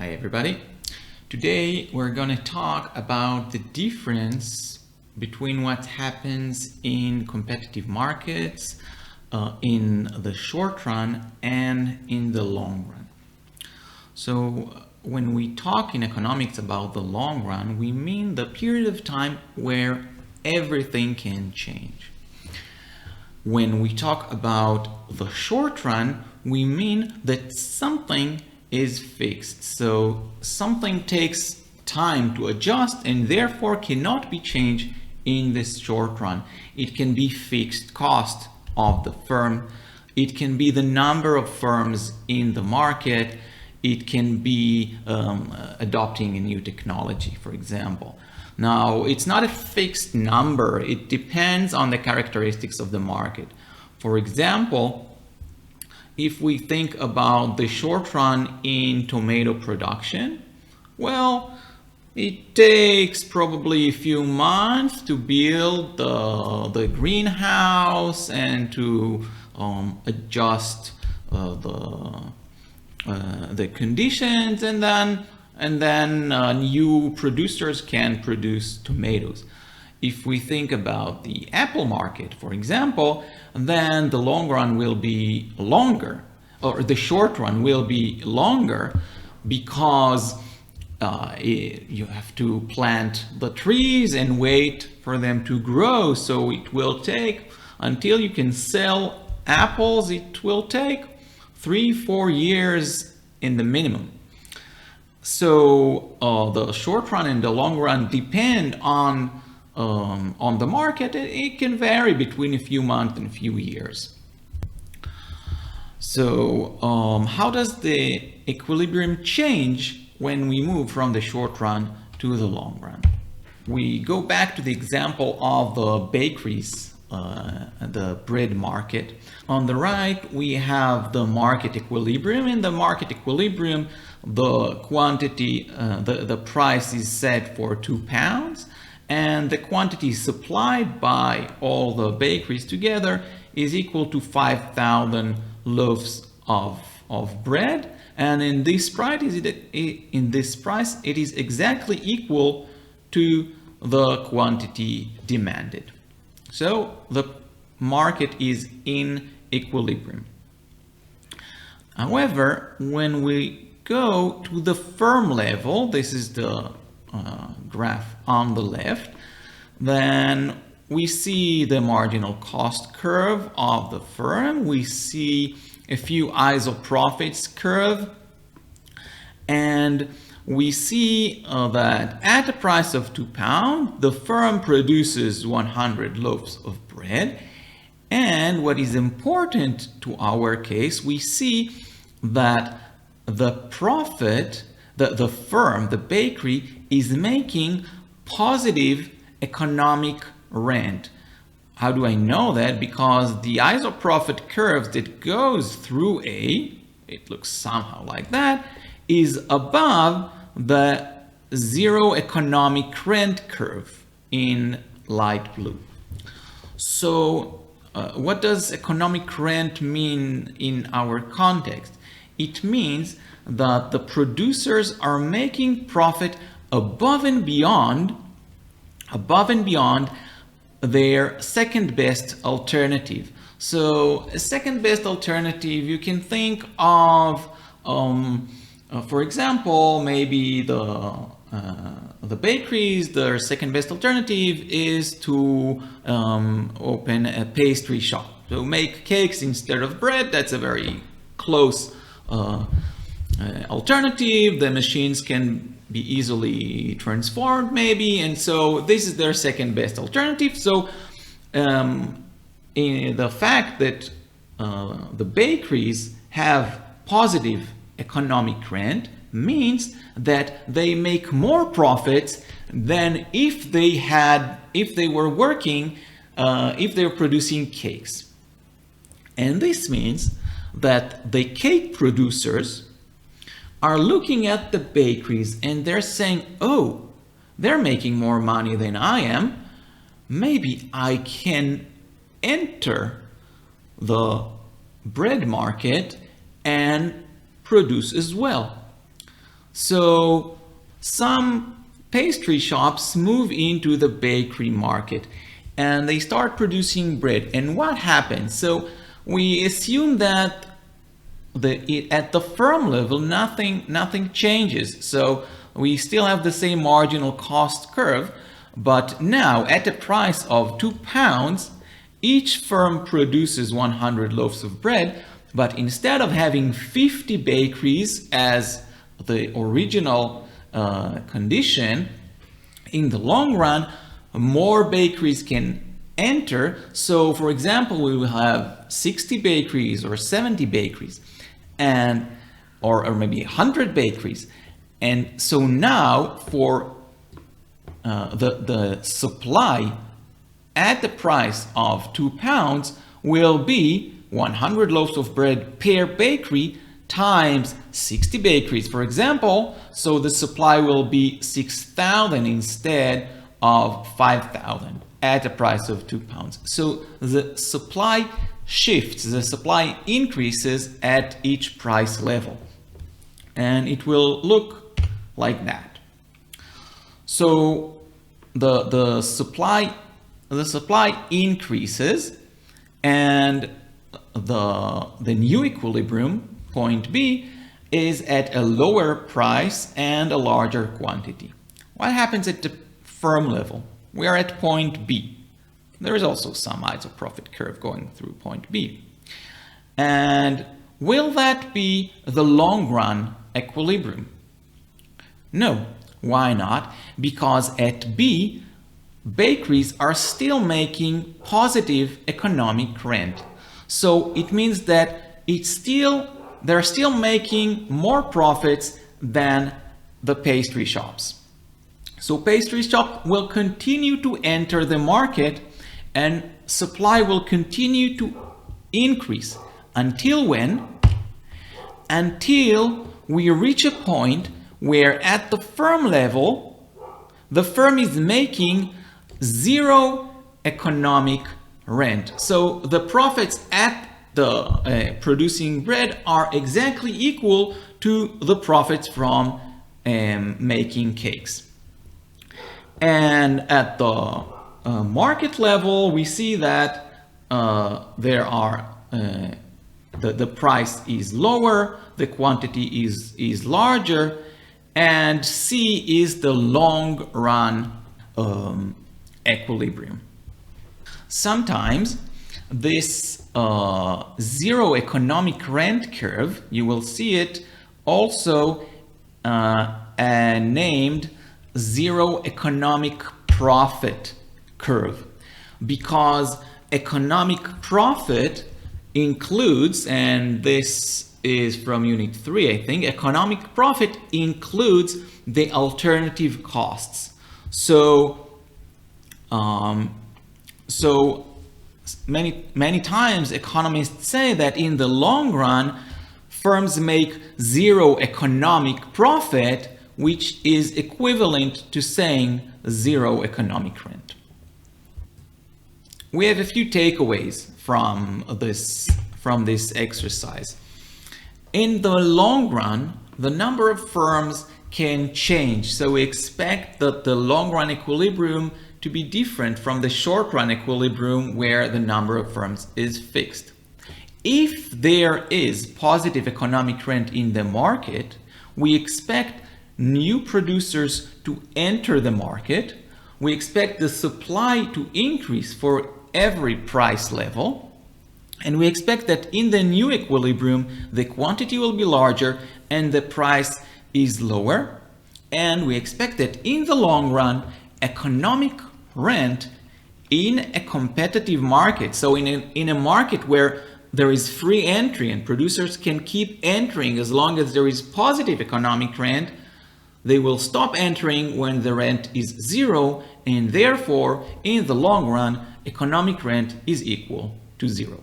Hi everybody. Today we're going to talk about the difference between what happens in competitive markets in the short run and in the long run. So when we talk in economics about the long run, we mean the period of time where everything can change. When we talk about the short run, we mean that something is fixed. So something takes time to adjust and therefore cannot be changed in this short run. It can be fixed cost of the firm. It can be the number of firms in the market. It can be adopting a new technology, for example. Now, it's not a fixed number. It depends on the characteristics of the market. For example, if we think about the short run in tomato production, well, it takes probably a few months to build the greenhouse and to adjust the conditions, and then new producers can produce tomatoes. If we think about the apple market, for example, then the long run will be longer, or the short run will be longer, because you have to plant the trees and wait for them to grow. So it will take, until you can sell apples, it will take 3-4 years in the minimum. So the short run and the long run depend on the market. It can vary between a few months and a few years. So how does the equilibrium change when we move from the short run to the long run? We go back to the example of the bakeries, the bread market. On the right, we have the market equilibrium. In the market equilibrium, the quantity, the price is set for £2, and the quantity supplied by all the bakeries together is equal to 5,000 loaves of bread. And in this price, it is exactly equal to the quantity demanded. So the market is in equilibrium. However, when we go to the firm level, this is the graph on the left, then we see the marginal cost curve of the firm. We see a few isoprofits curve, and we see that at a price of £2, the firm produces 100 loaves of bread. And what is important to our case, we see that the profit, the firm, the bakery, is making positive economic rent. How do I know that? Because the isoprofit curve that goes through A, it looks somehow like that, is above the zero economic rent curve in light blue. So what does economic rent mean in our context? It means that the producers are making profit above and beyond their second best alternative. So a second best alternative, you can think of, for example, maybe the bakeries, their second best alternative is to open a pastry shop, to make cakes instead of bread. That's a very close alternative. The machines can be easily transformed maybe, and so this is their second best alternative. So in the fact that the bakeries have positive economic rent means that they make more profits than if they were working, if they were producing cakes. And this means that the cake producers are looking at the bakeries and they're saying, oh, they're making more money than I am. Maybe I can enter the bread market and produce as well. So some pastry shops move into the bakery market and they start producing bread. And what happens? So we assume that at the firm level, nothing changes. So we still have the same marginal cost curve, but now at a price of £2, each firm produces 100 loaves of bread, but instead of having 50 bakeries as the original condition, in the long run, more bakeries can enter. So for example, we will have 60 bakeries or 70 bakeries and or maybe 100 bakeries. And so now for the supply at the price of £2 will be 100 loaves of bread per bakery times 60 bakeries, for example. So the supply will be 6,000 instead of 5,000 at a price of £2. So the supply shifts, the supply increases at each price level. And it will look like that. So the supply increases, and the new equilibrium, point B, is at a lower price and a larger quantity. What happens at the firm level? We are at point B. There is also some isoprofit curve going through point B. And will that be the long run equilibrium? No. Why not? Because at B, bakeries are still making positive economic rent. So it means that they're still making more profits than the pastry shops. So pastry shop will continue to enter the market and supply will continue to increase until when? Until we reach a point where at the firm level, the firm is making zero economic rent. So the profits at the producing bread are exactly equal to the profits from making cakes. And at the market level, we see that there are the price is lower, the quantity is larger, and C is the long run equilibrium. Sometimes this zero economic rent curve, you will see it also named zero economic profit curve, because economic profit includes, and this is from unit 3, I think, economic profit includes the alternative costs. So many times economists say that in the long run, firms make zero economic profit, which is equivalent to saying zero economic rent. We have a few takeaways from this exercise. In the long run, the number of firms can change. So we expect that the long run equilibrium to be different from the short run equilibrium where the number of firms is fixed. If there is positive economic rent in the market, we expect new producers to enter the market. We expect the supply to increase for every price level. And we expect that in the new equilibrium, the quantity will be larger and the price is lower. And we expect that in the long run, economic rent in a competitive market, so in a market where there is free entry and producers can keep entering as long as there is positive economic rent, they will stop entering when the rent is zero, and therefore, in the long run, economic rent is equal to zero.